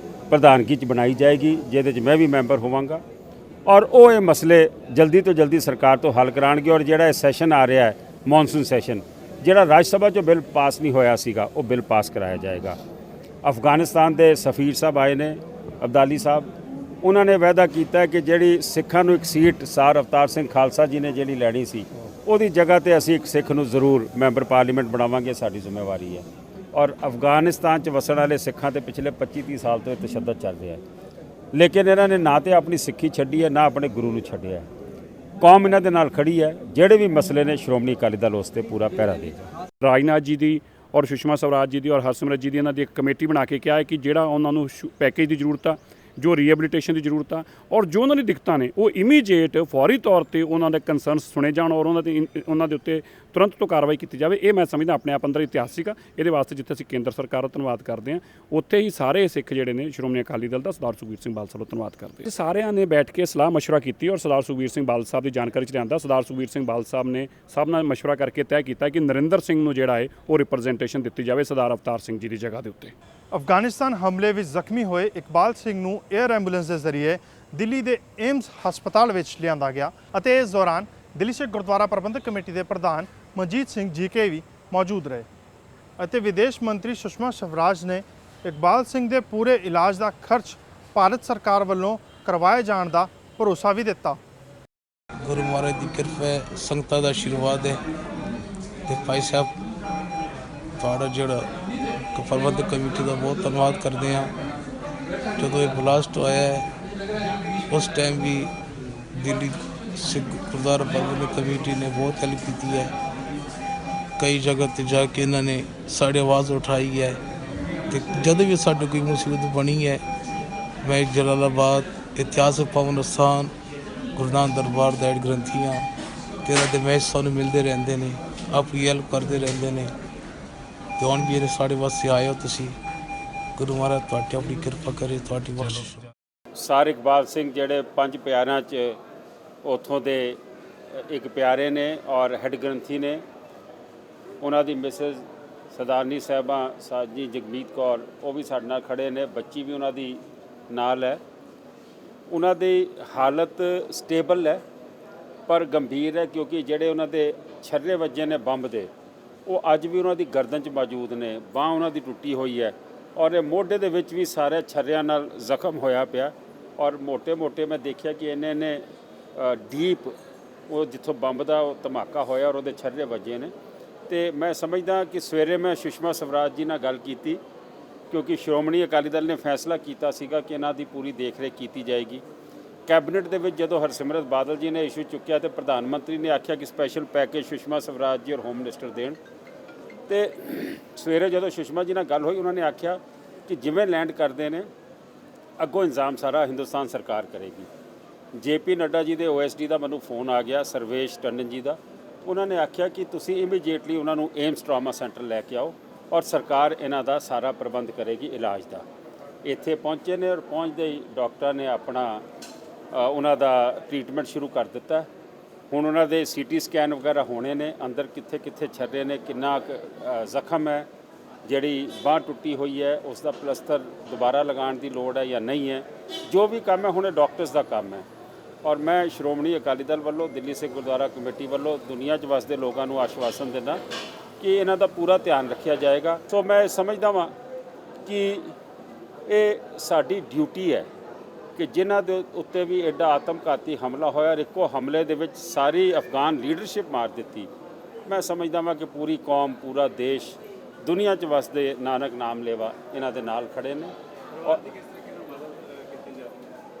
ਪ੍ਰਧਾਨਗੀ 'ਚ ਬਣਾਈ ਜਾਏਗੀ, ਜਿਹਦੇ 'ਚ ਮੈਂ ਵੀ ਮੈਂਬਰ ਹੋਵਾਂਗਾ। ਔਰ ਉਹ ਇਹ ਮਸਲੇ ਜਲਦੀ ਤੋਂ ਜਲਦੀ ਸਰਕਾਰ ਤੋਂ ਹੱਲ ਕਰਾਉਣਗੇ। ਔਰ ਜਿਹੜਾ ਇਹ ਸੈਸ਼ਨ ਆ ਰਿਹਾ ਹੈ ਮੌਨਸੂਨ ਸੈਸ਼ਨ, ਜਿਹੜਾ ਰਾਜ ਸਭਾ 'ਚੋਂ ਬਿੱਲ ਪਾਸ ਨਹੀਂ ਹੋਇਆ ਸੀਗਾ, ਉਹ ਬਿੱਲ ਪਾਸ ਕਰਾਇਆ ਜਾਏਗਾ। ਅਫਗਾਨਿਸਤਾਨ ਦੇ ਸਫੀਰ ਸਾਹਿਬ ਆਏ ਨੇ, ਅਬਦਾਲੀ ਸਾਹਿਬ, ਉਹਨਾਂ ਨੇ ਵਾਅਦਾ ਕੀਤਾ ਕਿ ਜਿਹੜੀ ਸਿੱਖਾਂ ਨੂੰ ਇੱਕ ਸੀਟ ਸਰ ਅਵਤਾਰ ਸਿੰਘ ਖਾਲਸਾ ਜੀ ਨੇ ਜਿਹੜੀ ਲੈਣੀ ਸੀ, ਉਹਦੀ ਜਗ੍ਹਾ ਤੇ ਅਸੀਂ ਇੱਕ ਸਿੱਖ ਨੂੰ ਜ਼ਰੂਰ ਮੈਂਬਰ ਪਾਰਲੀਮੈਂਟ ਬਣਾਵਾਂਗੇ, ਸਾਡੀ ਜ਼ਿੰਮੇਵਾਰੀ ਹੈ। ਔਰ ਅਫਗਾਨਿਸਤਾਨ 'ਚ ਵਸਣ ਵਾਲੇ ਸਿੱਖਾਂ ਤੇ ਪਿਛਲੇ 25-30 ਸਾਲ ਤੋਂ ਤਸ਼ੱਦਦ ਚੱਲ ਰਿਹਾ ਹੈ, ਲੇਕਿਨ ਇਹਨਾਂ ਨੇ ਨਾ ਤੇ ਆਪਣੀ ਸਿੱਖੀ ਛੱਡੀ ਹੈ, ਨਾ ਆਪਣੇ ਗੁਰੂ ਨੂੰ ਛੱਡਿਆ। ਕੌਮ ਇਹਨਾਂ ਦੇ ਨਾਲ ਖੜੀ ਹੈ। ਜਿਹੜੇ ਵੀ ਮਸਲੇ ਨੇ ਸ਼੍ਰੋਮਣੀ ਅਕਾਲੀ ਦਲ ਉਸ 'ਤੇ ਪੂਰਾ ਪਹਿਰਾ ਦੇਗਾ। ਰਾਜਨਾਥ ਜੀ ਦੀ ਔਰ ਸੁਸ਼ਮਾ ਸਵਰਾਜ ਜੀ ਦੀ ਔਰ ਹਰਸਿਮਰਤ ਜੀ ਦੀ ਇਹਨਾਂ ਦੀ ਇੱਕ ਕਮੇਟੀ ਬਣਾ ਕੇ ਕਿਹਾ ਹੈ ਕਿ ਜਿਹੜਾ ਉਹਨਾਂ ਨੂੰ ਪੈਕੇਜ ਦੀ ਜ਼ਰੂਰਤ ਆ, ਜੋ ਰੀਹੈਬਿਲਿਟੇਸ਼ਨ ਦੀ ਜ਼ਰੂਰਤ ਆ, ਔਰ ਜੋ ਉਹਨਾਂ ਦੀ ਦਿੱਕਤਾਂ ਨੇ, ਉਹ ਇਮੀਡੀਏਟ ਫੌਰੀ ਤੌਰ ਤੇ ਉਹਨਾਂ ਦੇ ਕੰਸਰਨਸ ਸੁਣੇ ਜਾਣ ਔਰ ਉਹਨਾਂ ਦੇ ਉੱਤੇ ਤੁਰੰਤ ਤੋਂ ਕਾਰਵਾਈ ਕੀਤੀ ਜਾਵੇ। ਇਹ ਮੈਂ ਸਮਝਦਾ ਆਪਣੇ ਆਪ ਅੰਦਰ ਇਤਿਹਾਸਿਕ ਆ। ਇਹਦੇ ਵਾਸਤੇ ਜਿੱਥੇ ਅਸੀਂ ਕੇਂਦਰ ਸਰਕਾਰ ਦਾ ਧੰਨਵਾਦ ਕਰਦੇ ਹਾਂ, ਉੱਥੇ ਹੀ ਸਾਰੇ ਸਿੱਖ ਜਿਹੜੇ ਨੇ ਸ਼੍ਰੋਮਣੀ ਅਕਾਲੀ ਦਲ ਦਾ ਸਰਦਾਰ ਸੁਖਬੀਰ ਸਿੰਘ ਬਾਦਲ ਸਾਹਿਬ ਦਾ ਧੰਨਵਾਦ ਕਰਦੇ ਹਾਂ। ਸਾਰਿਆਂ ਨੇ ਬੈਠ ਕੇ ਸਲਾਹ ਮਸ਼ਵਰਾ ਕੀਤੀ ਔਰ ਸਰਦਾਰ ਸੁਖਬੀਰ ਸਿੰਘ ਬਾਦਲ ਸਾਹਿਬ ਦੀ ਜਾਣਕਾਰੀ 'ਚ ਲਿਆਂਦਾ। ਸਰਦਾਰ ਸੁਖਬੀਰ ਸਿੰਘ ਬਾਦਲ ਸਾਹਿਬ ਨੇ ਸਭ ਨਾਲ ਮਸ਼ਵਰਾ ਕਰਕੇ ਤੈਅ ਕੀਤਾ ਕਿ ਨਰਿੰਦਰ ਸਿੰਘ ਨੂੰ ਜਿਹੜਾ ਹੈ ਉਹ ਰਿਪਰੈਜ਼ੈਂਟੇਸ਼ਨ ਦਿੱਤੀ ਜਾਵੇ ਸਰਦਾਰ ਅਵਤਾਰ ਸਿੰਘ ਜੀ ਦੀ ਜਗ੍ਹਾ ਦੇ ਉੱਤੇ। ਅਫਗਾਨਿਸਤਾਨ ਹਮਲੇ ਵਿੱਚ ਜ਼ਖਮੀ ਹੋਏ ਇਕਬਾਲ ਸਿੰਘ ਨੂੰ 에ਅਰ ਐਂਬੂਲੈਂਸ ਦੇ ਜ਼ਰੀਏ ਦਿੱਲੀ ਦੇ ਏਮਸ ਹਸਪਤਾਲ ਵਿੱਚ ਲਿਆਂਦਾ ਗਿਆ ਅਤੇ ਇਸ ਦੌਰਾਨ ਦਿੱਲੀ ਸਿੱਖ ਗੁਰਦੁਆਰਾ ਪ੍ਰਬੰਧਕ ਕਮੇਟੀ ਦੇ ਪ੍ਰਧਾਨ ਮਨਜੀਤ ਸਿੰਘ ਜੀਕੇ ਵੀ ਮੌਜੂਦ ਰਹੇ ਅਤੇ ਵਿਦੇਸ਼ ਮੰਤਰੀ ਸੁਸ਼ਮਾ ਸਵਰਾਜ ਨੇ ਇਕਬਾਲ ਸਿੰਘ ਦੇ ਪੂਰੇ ਇਲਾਜ ਦਾ ਖਰਚ ਭਾਰਤ ਸਰਕਾਰ ਵੱਲੋਂ ਕਰਵਾਏ ਜਾਣ ਦਾ ਭਰੋਸਾ ਵੀ ਦਿੱਤਾ। ਗੁਰੂ ਮਹਾਰਾਜ ਦੀ ਕਿਰਪਾ ਹੈ, ਸੰਗਤਾਂ ਦਾ ਆਸ਼ੀਰਵਾਦ ਹੈ ਤੇ ਭਾਈ ਸਾਹਿਬ ਤੁਹਾਡਾ ਜਿਹੜਾ ਪ੍ਰਬੰਧਕ ਕਮੇਟੀ ਦਾ ਬਹੁਤ ਧੰਨਵਾਦ ਕਰਦੇ ਹਾਂ। ਜਦੋਂ ਇਹ ਬਲਾਸਟ ਹੋਇਆ ਹੈ ਉਸ ਟਾਈਮ ਵੀ ਦਿੱਲੀ ਸਿੱਖ ਗੁਰਦੁਆਰਾ ਪ੍ਰਬੰਧਕ ਕਮੇਟੀ ਨੇ ਬਹੁਤ ਹੈਲਪ ਕੀਤੀ ਹੈ। ਕਈ ਜਗ੍ਹਾ 'ਤੇ ਜਾ ਕੇ ਇਹਨਾਂ ਨੇ ਸਾਡੀ ਆਵਾਜ਼ ਉਠਾਈ ਹੈ ਅਤੇ ਜਦੋਂ ਵੀ ਸਾਡੇ ਕੋਈ ਮੁਸੀਬਤ ਬਣੀ ਹੈ, ਮੈਂ ਜਲਾਲਾਬਾਦ ਇਤਿਹਾਸਕ ਭਵਨ ਅਸਥਾਨ ਗੁਰੂ ਨਾਨਕ ਦਰਬਾਰ ਦਾ ਹੈਡ ਗ੍ਰੰਥੀ ਹਾਂ ਅਤੇ ਇਹਨਾਂ ਦੇ ਮੈਚ ਸਾਨੂੰ ਮਿਲਦੇ ਰਹਿੰਦੇ ਨੇ, ਆਪਣੀ ਹੈਲਪ ਕਰਦੇ ਰਹਿੰਦੇ ਨੇ ਤੇ ਹੁਣ ਵੀ ਸਾਡੇ ਵਾਸਤੇ ਆਏ ਹੋ ਤੁਸੀਂ। ਗੁਰੂ ਮਹਾਰਾਜ ਤੁਹਾਡੀ ਆਪਣੀ ਕਿਰਪਾ ਕਰੇ, ਤੁਹਾਡੀ ਬਖਸ਼ਿਸ਼। ਸਰ ਇਕਬਾਲ ਸਿੰਘ ਜਿਹੜੇ 5 ਪਿਆਰਿਆਂ 'ਚ ਉੱਥੋਂ ਦੇ ਇੱਕ ਪਿਆਰੇ ਨੇ ਔਰ ਹੈੱਡ ਗ੍ਰੰਥੀ ਨੇ। ਉਹਨਾਂ ਦੀ ਮਿਸਿਸ ਸਰਦਾਰਨੀ ਸਾਹਿਬਾਂ ਸਾਜੀ ਜਗਮੀਤ ਕੌਰ ਉਹ ਵੀ ਸਾਡੇ ਨਾਲ ਖੜੇ ਨੇ, ਬੱਚੀ ਵੀ ਉਹਨਾਂ ਦੀ ਨਾਲ ਹੈ। ਉਹਨਾਂ ਦੀ ਹਾਲਤ ਸਟੇਬਲ ਹੈ ਪਰ ਗੰਭੀਰ ਹੈ, ਕਿਉਂਕਿ ਜਿਹੜੇ ਉਹਨਾਂ ਦੇ ਛਰਰੇ ਵੱਜੇ ਨੇ ਬੰਬ ਦੇ ਉਹ ਅੱਜ ਵੀ ਉਹਨਾਂ ਦੀ ਗਰਦਨ 'ਚ ਮੌਜੂਦ ਨੇ। ਬਾਂਹ ਉਹਨਾਂ ਦੀ ਟੁੱਟੀ ਹੋਈ ਹੈ ਔਰ ਇਹ ਮੋਢੇ ਦੇ ਵਿੱਚ ਵੀ ਸਾਰੇ ਛਰਰਿਆਂ ਨਾਲ ਜ਼ਖਮ ਹੋਇਆ ਪਿਆ ਔਰ ਮੋਟੇ ਮੈਂ ਦੇਖਿਆ ਕਿ ਇੰਨੇ ਡੀਪ ਉਹ ਜਿੱਥੋਂ ਬੰਬ ਦਾ ਉਹ ਧਮਾਕਾ ਹੋਇਆ ਔਰ ਉਹਦੇ ਛਰਰੇ ਵੱਜੇ ਨੇ। ਤੇ ਮੈਂ ਸਮਝਦਾ ਕਿ ਸਵੇਰੇ ਮੈਂ ਸੁਸ਼ਮਾ ਸਵਰਾਜ ਜੀ ਨਾਲ ਗੱਲ ਕੀਤੀ, ਕਿਉਂਕਿ ਸ਼੍ਰੋਮਣੀ ਅਕਾਲੀ ਦਲ ਨੇ ਫੈਸਲਾ ਕੀਤਾ ਸੀਗਾ ਕਿ ਇਹਨਾਂ ਦੀ ਪੂਰੀ ਦੇਖ-ਰੇਖ ਕੀਤੀ ਜਾਏਗੀ। ਕੈਬਨਿਟ ਦੇ ਵਿੱਚ ਜਦੋਂ ਹਰਸਿਮਰਤ ਬਾਦਲ ਜੀ ਨੇ ਇਸ਼ੂ ਚੁੱਕਿਆ ਤੇ ਪ੍ਰਧਾਨ ਮੰਤਰੀ ਨੇ ਆਖਿਆ ਕਿ ਸਪੈਸ਼ਲ ਪੈਕੇਜ ਸੁਸ਼ਮਾ ਸਵਰਾਜ ਜੀ ਔਰ ਹੋਮ ਮਿਨਿਸਟਰ ਦੇਣ। ਤੇ ਸਵੇਰੇ ਜਦੋਂ ਸੁਸ਼ਮਾ ਜੀ ਨਾਲ ਗੱਲ ਹੋਈ ਉਹਨਾਂ ਨੇ ਆਖਿਆ ਕਿ ਜਿਵੇਂ ਲੈਂਡ ਕਰਦੇ ਨੇ ਅੱਗੋਂ ਇੰਤਜ਼ਾਮ ਸਾਰਾ ਹਿੰਦੁਸਤਾਨ ਸਰਕਾਰ ਕਰੇਗੀ। JP ਨੱਡਾ ਜੀ ਦੇ OSD ਦਾ ਮੈਨੂੰ ਫੋਨ ਆ ਗਿਆ, ਸਰਵੇਸ਼ ਟੰਡਨ ਜੀ ਦਾ। ਉਹਨਾਂ ਨੇ ਆਖਿਆ ਕਿ ਤੁਸੀਂ ਇਮੀਡੀਏਟਲੀ ਉਹਨਾਂ ਨੂੰ ਏਮਸ ਟਰਾਮਾ ਸੈਂਟਰ ਲੈ ਕੇ ਆਓ ਔਰ ਸਰਕਾਰ ਇਹਨਾਂ ਦਾ ਸਾਰਾ ਪ੍ਰਬੰਧ ਕਰੇਗੀ ਇਲਾਜ ਦਾ। ਇੱਥੇ ਪਹੁੰਚੇ ਨੇ ਔਰ ਪਹੁੰਚਦੇ ਹੀ ਡਾਕਟਰ ਨੇ ਆਪਣਾ ਉਹਨਾਂ ਦਾ ਟ੍ਰੀਟਮੈਂਟ ਸ਼ੁਰੂ ਕਰ ਦਿੱਤਾ। ਹੁਣ ਉਹਨਾਂ ਦੇ CT ਸਕੈਨ ਵਗੈਰਾ ਹੋਣੇ ਨੇ, ਅੰਦਰ ਕਿੱਥੇ ਛਰਰੇ ਨੇ, ਕਿੰਨਾ ਜ਼ਖਮ ਹੈ, ਜਿਹੜੀ ਬਾਂਹ ਟੁੱਟੀ ਹੋਈ ਹੈ ਉਸ ਦਾ ਪਲਸਤਰ ਦੁਬਾਰਾ ਲਗਾਉਣ ਦੀ ਲੋੜ ਹੈ ਜਾਂ ਨਹੀਂ ਹੈ। ਜੋ ਵੀ ਕੰਮ ਹੈ ਹੁਣ ਡਾਕਟਰਸ ਦਾ ਕੰਮ ਹੈ। ਔਰ ਮੈਂ ਸ਼੍ਰੋਮਣੀ ਅਕਾਲੀ ਦਲ ਵੱਲੋਂ, ਦਿੱਲੀ ਸਿੱਖ ਗੁਰਦੁਆਰਾ ਕਮੇਟੀ ਵੱਲੋਂ ਦੁਨੀਆ 'ਚ ਵਸਦੇ ਲੋਕਾਂ ਨੂੰ ਆਸ਼ਵਾਸਨ ਦਿੰਦਾ ਕਿ ਇਹਨਾਂ ਦਾ ਪੂਰਾ ਧਿਆਨ ਰੱਖਿਆ ਜਾਏਗਾ। ਸੋ ਮੈਂ ਸਮਝਦਾ ਵਾਂ ਕਿ ਇਹ ਸਾਡੀ ਡਿਊਟੀ ਹੈ ਕਿ ਜਿਨ੍ਹਾਂ ਦੇ ਉੱਤੇ ਵੀ ਐਡਾ ਆਤਮਘਾਤੀ ਹਮਲਾ ਹੋਇਆ, ਇੱਕੋ ਹਮਲੇ ਦੇ ਵਿੱਚ ਸਾਰੀ ਅਫਗਾਨ ਲੀਡਰਸ਼ਿਪ ਮਾਰ ਦਿੱਤੀ। ਮੈਂ ਸਮਝਦਾ ਵਾਂ ਕਿ ਪੂਰੀ ਕੌਮ, ਪੂਰਾ ਦੇਸ਼, ਦੁਨੀਆ 'ਚ ਵਸਦੇ ਨਾਨਕ ਨਾਮ ਲੇਵਾ ਇਹਨਾਂ ਦੇ ਨਾਲ ਖੜੇ ਨੇ। ਔਰ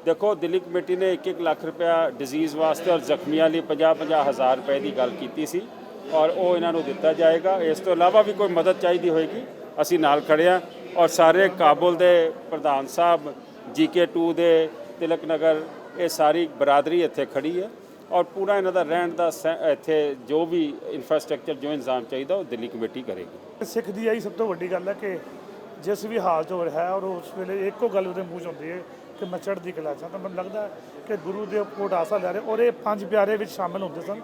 ਦੇਖੋ ਦਿੱਲੀ ਕਮੇਟੀ ਨੇ 1-1 ਲੱਖ ਰੁਪਇਆ ਡਿਜ਼ੀਜ਼ ਵਾਸਤੇ ਔਰ ਜ਼ਖਮੀਆਂ ਲਈ 50-50 ਹਜ਼ਾਰ ਰੁਪਏ ਦੀ ਗੱਲ ਕੀਤੀ ਸੀ ਔਰ ਉਹ ਇਹਨਾਂ ਨੂੰ ਦਿੱਤਾ ਜਾਏਗਾ। ਇਸ ਤੋਂ ਇਲਾਵਾ ਵੀ ਕੋਈ ਮਦਦ ਚਾਹੀਦੀ ਹੋਏਗੀ ਅਸੀਂ ਨਾਲ ਖੜੇ ਹਾਂ। ਔਰ ਸਾਰੇ ਕਾਬੁਲ ਦੇ ਪ੍ਰਧਾਨ ਸਾਹਿਬ, GK2 ਦੇ ਤਿਲਕ ਨਗਰ, ਇਹ ਸਾਰੀ ਬਰਾਦਰੀ ਇੱਥੇ ਖੜੀ ਹੈ ਔਰ ਪੂਰਾ ਇਹਨਾਂ ਦਾ ਰਹਿਣ ਦਾ ਇੱਥੇ ਜੋ ਵੀ ਇਨਫਰਾਸਟ੍ਰਕਚਰ, ਜੋ ਇੰਤਜ਼ਾਮ ਚਾਹੀਦਾ ਉਹ ਦਿੱਲੀ ਕਮੇਟੀ ਕਰੇਗੀ। ਸਿੱਖ ਦੀ ਇਹੀ ਸਭ ਤੋਂ ਵੱਡੀ ਗੱਲ ਹੈ ਕਿ ਜਿਸ ਵੀ ਹਾਲਤ ਹੋ ਰਿਹਾ ਔਰ ਉਸ ਵੇਲੇ ਇੱਕੋ ਗੱਲ ਉਹਦੇ ਮੂੰਹ 'ਚ ਹੁੰਦੀ ਹੈ ਕਿ ਮੈਂ ਚੜ੍ਹਦੀ ਕਲਾ 'ਚ ਹਾਂ। ਤਾਂ ਮੈਨੂੰ ਲੱਗਦਾ ਕਿ ਗੁਰੂ ਦੇ ਕੋਟ ਆਸਾ ਲੈ ਰਹੇ ਔਰ ਇਹ 5 ਪਿਆਰੇ ਵਿੱਚ ਸ਼ਾਮਿਲ ਹੁੰਦੇ ਸਨ।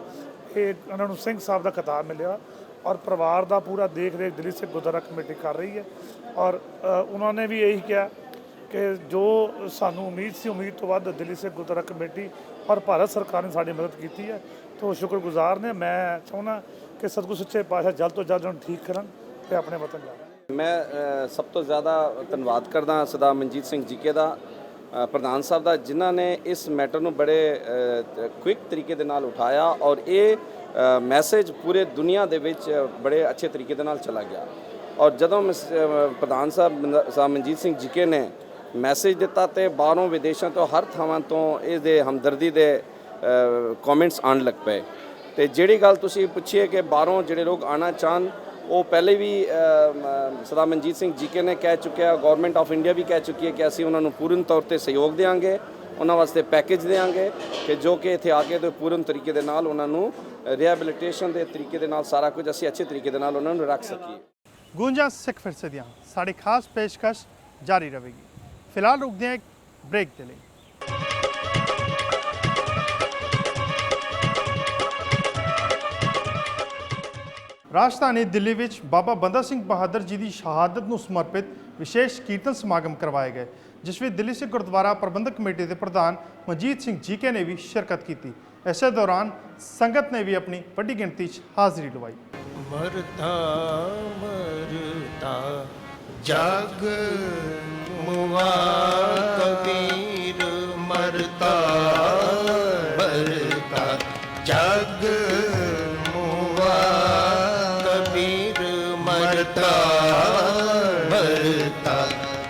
ਇਹ ਉਹਨਾਂ ਨੂੰ ਸਿੰਘ ਸਾਹਿਬ ਦਾ ਖਿਤਾਬ ਮਿਲਿਆ ਔਰ ਪਰਿਵਾਰ ਦਾ ਪੂਰਾ ਦੇਖ ਰੇਖ ਦਿੱਲੀ ਸਿੱਖ ਗੁਰਦੁਆਰਾ ਕਮੇਟੀ ਕਰ ਰਹੀ ਹੈ ਔਰ ਉਹਨਾਂ ਨੇ ਵੀ ਇਹੀ ਕਿਹਾ ਕਿ ਜੋ ਸਾਨੂੰ ਉਮੀਦ ਸੀ, ਉਮੀਦ ਤੋਂ ਵੱਧ ਦਿੱਲੀ ਸਿੱਖ ਗੁਰਦੁਆਰਾ ਕਮੇਟੀ ਔਰ ਭਾਰਤ ਸਰਕਾਰ ਨੇ ਸਾਡੀ ਮਦਦ ਕੀਤੀ ਹੈ। ਤਾਂ ਸ਼ੁਕਰਗੁਜ਼ਾਰ ਨੇ। ਮੈਂ ਚਾਹੁੰਦਾ ਕਿ ਸਤਿਗੁਰੂ ਸੱਚੇ ਪਾਤਸ਼ਾਹ ਜਲਦ ਤੋਂ ਜਲਦ ਉਹਨੂੰ ਠੀਕ ਕਰਨ ਤੇ ਆਪਣੇ ਵਤਨ ਜਾਣ। ਮੈਂ ਸਭ ਤੋਂ ਜ਼ਿਆਦਾ ਧੰਨਵਾਦ ਕਰਦਾ ਸਰਦਾਰ ਮਨਜੀਤ ਸਿੰਘ ਜੀਕੇ ਦਾ, ਪ੍ਰਧਾਨ ਸਾਹਿਬ ਦਾ, ਜਿਨ੍ਹਾਂ ਨੇ ਇਸ ਮੈਟਰ ਨੂੰ ਬੜੇ ਕੁਇਕ ਤਰੀਕੇ ਦੇ ਨਾਲ ਉਠਾਇਆ ਔਰ ਇਹ ਮੈਸੇਜ ਪੂਰੇ ਦੁਨੀਆ ਦੇ ਵਿੱਚ ਬੜੇ ਅੱਛੇ ਤਰੀਕੇ ਦੇ ਨਾਲ ਚਲਾ ਗਿਆ। ਔਰ ਜਦੋਂ ਪ੍ਰਧਾਨ ਸਾਹਿਬ ਮਨਜੀਤ ਸਿੰਘ ਜੀਕੇ ਨੇ ਮੈਸੇਜ ਦਿੱਤਾ ਤੇ ਬਾਹਰੋਂ ਵਿਦੇਸ਼ਾਂ ਤੋਂ ਹਰ ਥਾਵਾਂ ਤੋਂ ਇਹਦੇ ਹਮਦਰਦੀ ਦੇ ਕਮੈਂਟਸ ਆਉਣ ਲੱਗ ਪਏ। ਤੇ ਜਿਹੜੀ ਗੱਲ ਤੁਸੀਂ ਪੁੱਛੀਏ ਕਿ ਬਾਹਰੋਂ ਜਿਹੜੇ ਲੋਕ ਆਉਣਾ ਚਾਹਣ, ਉਹ ਪਹਿਲੇ ਵੀ ਸਰਦਾਰ ਮਨਜੀਤ ਸਿੰਘ ਜੀਕੇ ਨੇ ਕਹਿ ਚੁੱਕਿਆ, ਗਵਰਨਮੈਂਟ ਆਫ ਇੰਡੀਆ ਵੀ ਕਹਿ ਚੁੱਕੀ ਹੈ ਕਿ ਅਸੀਂ ਉਹਨਾਂ ਨੂੰ ਪੂਰਨ ਤੌਰ ਤੇ ਸਹਿਯੋਗ ਦੇਵਾਂਗੇ, ਉਹਨਾਂ ਵਾਸਤੇ ਪੈਕੇਜ ਦੇਵਾਂਗੇ ਕਿ ਜੋ ਕਿ ਇੱਥੇ ਆ ਕੇ ਤੇ ਪੂਰਨ ਤਰੀਕੇ ਦੇ ਨਾਲ ਉਹਨਾਂ ਨੂੰ ਰਿਹੈਬਿਲਿਟੇਸ਼ਨ ਦੇ ਤਰੀਕੇ ਦੇ ਨਾਲ ਸਾਰਾ ਕੁਝ ਅਸੀਂ ਅੱਛੇ ਤਰੀਕੇ ਦੇ ਨਾਲ ਉਹਨਾਂ ਨੂੰ ਰੱਖ ਸਕੀਏ। ਗੂੰਜਾਂ ਸਿੱਖ ਫਿਰਸੇ ਦੀਆਂ ਸਾਡੀ ਖਾਸ ਪੇਸ਼ਕਸ਼ ਜਾਰੀ ਰਹੇਗੀ। ਫਿਲਹਾਲ ਰੁਕਦੇ ਹਾਂ ਇੱਕ ਬ੍ਰੇਕ ਦੇ ਲਈ। ਰਾਜਧਾਨੀ ਦਿੱਲੀ ਵਿੱਚ ਬਾਬਾ ਬੰਦਾ ਸਿੰਘ ਬਹਾਦਰ ਜੀ ਦੀ ਸ਼ਹਾਦਤ ਨੂੰ ਸਮਰਪਿਤ ਵਿਸ਼ੇਸ਼ ਕੀਰਤਨ ਸਮਾਗਮ ਕਰਵਾਏ ਗਏ, ਜਿਸ ਵਿੱਚ ਦਿੱਲੀ ਸਿੱਖ ਗੁਰਦੁਆਰਾ ਪ੍ਰਬੰਧਕ ਕਮੇਟੀ ਦੇ ਪ੍ਰਧਾਨ ਮਨਜੀਤ ਸਿੰਘ ਜੀਕੇ ਨੇ ਵੀ ਸ਼ਿਰਕਤ ਕੀਤੀ। ਇਸੇ ਦੌਰਾਨ ਸੰਗਤ ਨੇ ਵੀ ਆਪਣੀ ਵੱਡੀ ਗਿਣਤੀ 'ਚ ਹਾਜ਼ਰੀ ਲਵਾਈ। ਮਰਦਾ ਮਰਦਾ ਜਗ ਮੁਆ ਕਬੀਰ ਮਰਦਾ ਮਰਦਾ ਜਗ ਮੁਆ ਕਬੀਰ ਮਰਦਾ ਮਰਦਾ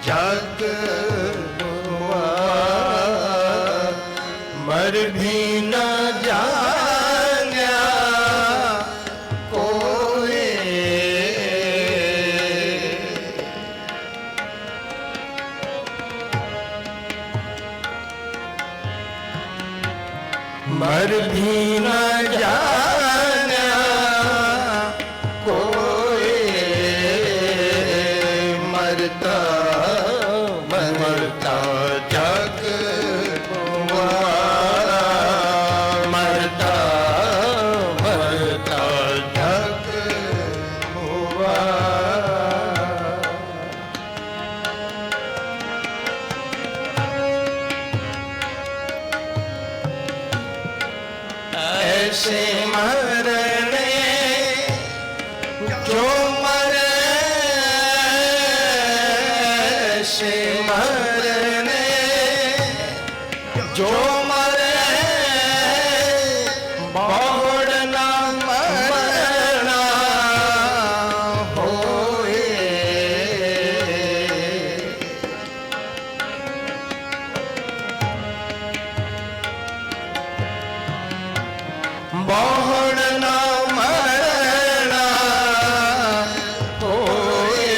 ਜਗ ਮੁਆ ਮਰ ਵੀ ਨਾ ਜਾਣਿਆ ਕੋਏ मर भी न जाना कोई सिमरने जो मरे सिमरने जो मरे बहुड़ न मरना होए बहुड़ न मरना होए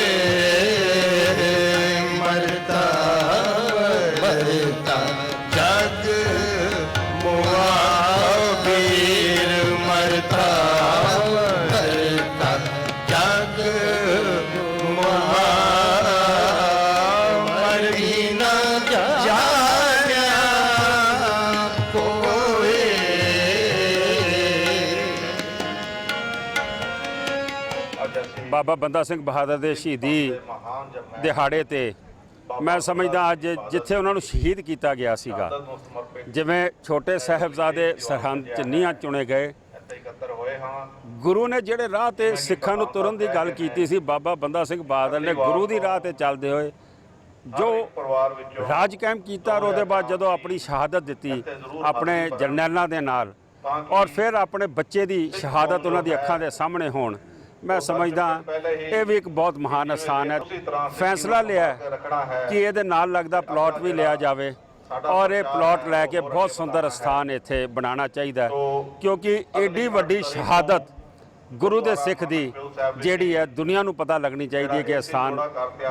मरता मरता जग मुआ वीर मरता मरता जग मुआ मर भी न जाना कोई ਬਾਬਾ ਬੰਦਾ ਸਿੰਘ ਬਹਾਦਰ ਦੇ ਸ਼ਹੀਦੀ ਦਿਹਾੜੇ ਤੇ ਮੈਂ ਸਮਝਦਾ ਅੱਜ ਜਿੱਥੇ ਉਹਨਾਂ ਨੂੰ ਸ਼ਹੀਦ ਕੀਤਾ ਗਿਆ ਸੀਗਾ, ਜਿਵੇਂ ਛੋਟੇ ਸਾਹਿਬਜ਼ਾਦੇ ਸਰਹੰਦ ਚ ਨੀਹਾਂ ਚੁਣੇ ਗਏ, ਗੁਰੂ ਨੇ ਜਿਹੜੇ ਰਾਹ ਤੇ ਸਿੱਖਾਂ ਨੂੰ ਤੁਰਨ ਦੀ ਗੱਲ ਕੀਤੀ ਸੀ, ਬਾਬਾ ਬੰਦਾ ਸਿੰਘ ਬਹਾਦਰ ਨੇ ਗੁਰੂ ਦੀ ਰਾਹ ਤੇ ਚੱਲਦੇ ਹੋਏ ਜੋ ਰਾਜ ਕਾਇਮ ਕੀਤਾ, ਔਰ ਉਹਦੇ ਬਾਅਦ ਜਦੋਂ ਆਪਣੀ ਸ਼ਹਾਦਤ ਦਿੱਤੀ ਆਪਣੇ ਜਰਨੈਲਾਂ ਦੇ ਨਾਲ, ਔਰ ਫਿਰ ਆਪਣੇ ਬੱਚੇ ਦੀ ਸ਼ਹਾਦਤ ਉਹਨਾਂ ਦੀ ਅੱਖਾਂ ਦੇ ਸਾਹਮਣੇ ਹੋਣ, ਮੈਂ ਸਮਝਦਾ ਇਹ ਵੀ ਇੱਕ ਬਹੁਤ ਮਹਾਨ ਸਥਾਨ ਹੈ। ਫੈਸਲਾ ਲਿਆ ਕਿ ਇਹਦੇ ਨਾਲ ਲੱਗਦਾ ਪਲਾਟ ਵੀ ਲਿਆ ਜਾਵੇ ਔਰ ਇਹ ਪਲਾਟ ਲੈ ਕੇ ਬਹੁਤ ਸੁੰਦਰ ਸਥਾਨ ਇੱਥੇ ਬਣਾਉਣਾ ਚਾਹੀਦਾ, ਕਿਉਂਕਿ ਏਡੀ ਵੱਡੀ ਸ਼ਹਾਦਤ ਗੁਰੂ ਦੇ ਸਿੱਖ ਦੀ ਜਿਹੜੀ ਹੈ ਦੁਨੀਆ ਨੂੰ ਪਤਾ ਲੱਗਣੀ ਚਾਹੀਦੀ ਹੈ ਕਿ ਇਹ ਸਥਾਨ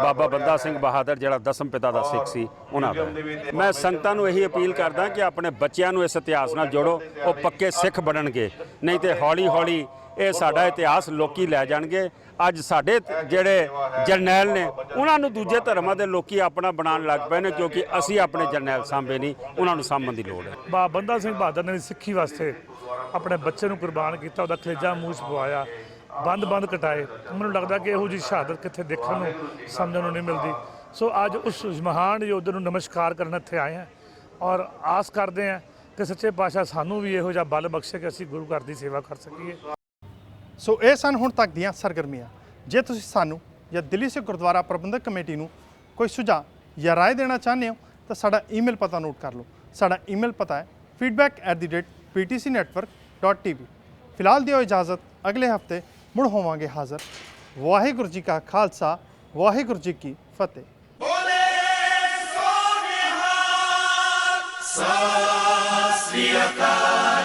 ਬਾਬਾ ਬੰਦਾ ਸਿੰਘ ਬਹਾਦਰ ਜਿਹੜਾ ਦਸਮ ਪਿਤਾ ਦਾ ਸਿੱਖ ਸੀ ਉਹਨਾਂ ਦਾ। ਮੈਂ ਸੰਗਤਾਂ ਨੂੰ ਇਹੀ ਅਪੀਲ ਕਰਦਾ ਕਿ ਆਪਣੇ ਬੱਚਿਆਂ ਨੂੰ ਇਸ ਇਤਿਹਾਸ ਨਾਲ ਜੋੜੋ, ਉਹ ਪੱਕੇ ਸਿੱਖ ਬਣਨਗੇ, ਨਹੀਂ ਤੇ ਹੌਲੀ ਹੌਲੀ ਇਹ ਸਾਡਾ ਇਤਿਹਾਸ ਲੋਕੀ ਲੈ ਜਾਣਗੇ। ਅੱਜ ਸਾਡੇ ਜਿਹੜੇ ਜਰਨੈਲ ਨੇ ਉਹਨਾਂ ਨੂੰ ਦੂਜੇ ਧਰਮਾਂ ਦੇ ਲੋਕੀ ਆਪਣਾ ਬਣਾਉਣ ਲੱਗ ਪਏ ਨੇ, ਕਿਉਂਕਿ ਅਸੀਂ ਆਪਣੇ ਜਰਨੈਲ ਸਾਂਭੇ ਨਹੀਂ, ਉਹਨਾਂ ਨੂੰ ਸਾਂਭਣ ਦੀ ਲੋੜ ਹੈ। ਬਾਬਾ ਬੰਦਾ ਸਿੰਘ ਬਹਾਦਰ ਨੇ ਸਿੱਖੀ ਵਾਸਤੇ ਆਪਣੇ ਬੱਚੇ ਨੂੰ ਕੁਰਬਾਨ ਕੀਤਾ, ਉਹਦਾ ਕਲੇਜਾ ਮੂੰਹ 'ਚ ਪਵਾਇਆ, ਬੰਦ ਕਟਾਏ। ਮੈਨੂੰ ਲੱਗਦਾ ਕਿ ਇਹੋ ਜਿਹੀ ਸ਼ਹਾਦਤ ਕਿੱਥੇ ਦੇਖਣ ਨੂੰ ਸਮਝਣ ਨੂੰ ਨਹੀਂ ਮਿਲਦੀ। ਸੋ ਅੱਜ ਉਸ ਮਹਾਨ ਯੋਧੇ ਨੂੰ ਨਮਸਕਾਰ ਕਰਨ ਇੱਥੇ ਆਏ ਹਾਂ ਔਰ ਆਸ ਕਰਦੇ ਹਾਂ ਕਿ ਸੱਚੇ ਪਾਤਸ਼ਾਹ ਸਾਨੂੰ ਵੀ ਇਹੋ ਜਿਹਾ ਬਲ ਬਖਸ਼ੇ ਕਿ ਅਸੀਂ ਗੁਰੂ ਘਰ ਦੀ ਸੇਵਾ ਕਰ ਸਕੀਏ। ਸੋ ਇਹ ਸਨ ਹੁਣ ਤੱਕ ਦੀਆਂ ਸਰਗਰਮੀਆਂ। ਜੇ ਤੁਸੀਂ ਸਾਨੂੰ ਜਾਂ ਦਿੱਲੀ ਸਿੱਖ ਗੁਰਦੁਆਰਾ ਪ੍ਰਬੰਧਕ ਕਮੇਟੀ ਨੂੰ ਕੋਈ ਸੁਝਾਅ ਜਾਂ ਰਾਏ ਦੇਣਾ ਚਾਹੁੰਦੇ ਹੋ ਤਾਂ ਸਾਡਾ ਈਮੇਲ ਪਤਾ ਨੋਟ ਕਰ ਲਓ। ਸਾਡਾ ਈਮੇਲ ਪਤਾ ਹੈ feedback@ptcnetwork.tv। ਫਿਲਹਾਲ ਦਿਓ ਇਜਾਜ਼ਤ, ਅਗਲੇ ਹਫਤੇ ਮੁੜ ਹੋਵਾਂਗੇ ਹਾਜ਼ਰ। ਵਾਹਿਗੁਰੂ ਜੀ ਕਾ ਖਾਲਸਾ, ਵਾਹਿਗੁਰੂ ਜੀ ਕੀ ਫਤਿਹ। ਸਤਿ ਸ੍ਰੀ ਅਕਾਲ।